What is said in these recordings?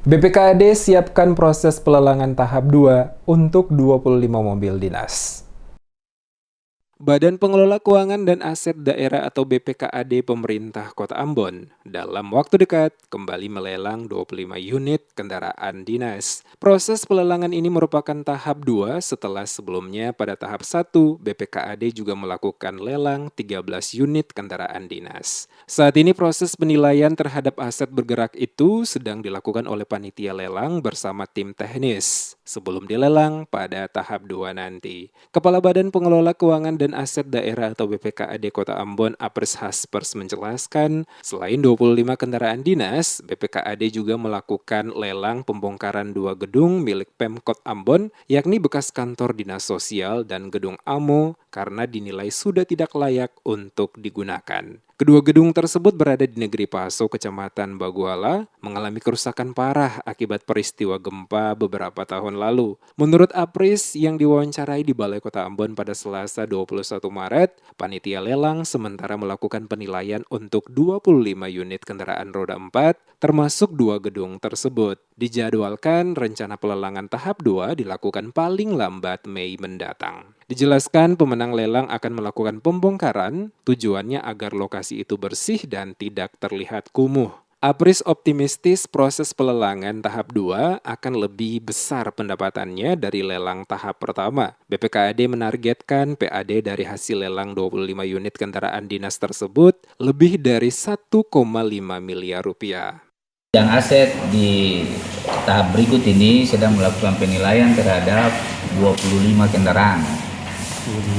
BPKAD siapkan proses pelelangan tahap 2 untuk 25 mobil dinas. Badan Pengelola Keuangan dan Aset Daerah atau BPKAD Pemerintah Kota Ambon dalam waktu dekat kembali melelang 25 unit kendaraan dinas. Proses pelelangan ini merupakan tahap 2 setelah sebelumnya pada tahap 1 BPKAD juga melakukan lelang 13 unit kendaraan dinas. Saat ini proses penilaian terhadap aset bergerak itu sedang dilakukan oleh panitia lelang bersama tim teknis sebelum dilelang pada tahap 2 nanti. Kepala Badan Pengelola Keuangan dan Aset Daerah atau BPKAD Kota Ambon, Apris Haspers menjelaskan, selain 25 kendaraan dinas, BPKAD juga melakukan lelang pembongkaran 2 gedung milik Pemkot Ambon, yakni bekas kantor dinas sosial dan gedung AMO karena dinilai sudah tidak layak untuk digunakan. Kedua gedung tersebut berada di Negeri Paso, Kecamatan Baguala, mengalami kerusakan parah akibat peristiwa gempa beberapa tahun lalu. Menurut Apris yang diwawancarai di Balai Kota Ambon pada Selasa 21 Maret, panitia lelang sementara melakukan penilaian untuk 25 unit kendaraan roda 4, termasuk 2 gedung tersebut. Dijadwalkan rencana pelelangan tahap 2 dilakukan paling lambat Mei mendatang. Dijelaskan pemenang lelang akan melakukan pembongkaran, tujuannya agar lokasi itu bersih dan tidak terlihat kumuh. Apris optimistis proses pelelangan tahap 2 akan lebih besar pendapatannya dari lelang tahap pertama. BPKAD menargetkan PAD dari hasil lelang 25 unit kendaraan dinas tersebut lebih dari 1,5 miliar rupiah. Yang aset di tahap berikut ini sedang melakukan penilaian terhadap 25 kendaraan.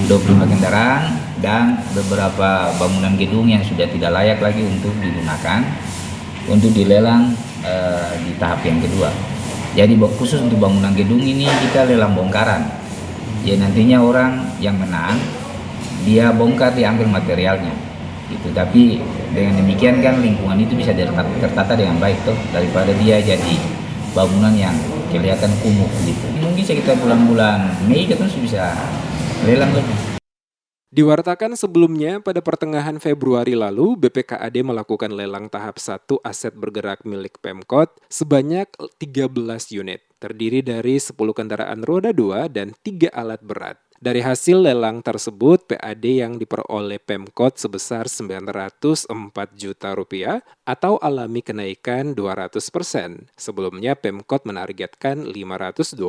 25 kendaraan dan beberapa bangunan gedung yang sudah tidak layak lagi untuk digunakan untuk dilelang di tahap yang kedua. Jadi khusus untuk bangunan gedung ini kita lelang bongkaran. Ya nantinya orang yang menang dia bongkar, diambil materialnya. Gitu. Tapi dengan demikian kan lingkungan itu bisa tertata dengan baik toh, daripada dia jadi bangunan yang kelihatan kumuh gitu. Mungkin sekitar bulan-bulan Mei kita bisa lelang lagi. Diwartakan sebelumnya pada pertengahan Februari lalu, BPKAD melakukan lelang tahap 1 aset bergerak milik Pemkot sebanyak 13 unit, terdiri dari 10 kendaraan roda 2 dan 3 alat berat. Dari hasil lelang tersebut, PAD yang diperoleh Pemkot sebesar 904 juta rupiah atau alami kenaikan 200%. Sebelumnya Pemkot menargetkan 527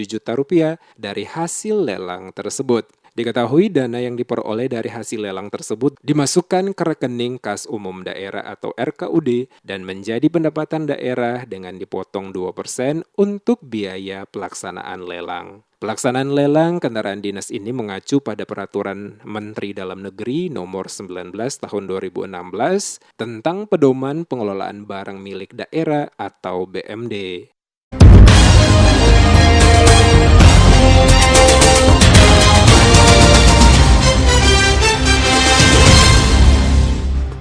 juta rupiah dari hasil lelang tersebut. Diketahui dana yang diperoleh dari hasil lelang tersebut dimasukkan ke rekening Kas Umum Daerah atau RKUD dan menjadi pendapatan daerah dengan dipotong 2% untuk biaya pelaksanaan lelang. Pelaksanaan lelang kendaraan dinas ini mengacu pada Peraturan Menteri Dalam Negeri Nomor 19 Tahun 2016 tentang Pedoman Pengelolaan Barang Milik Daerah atau BMD.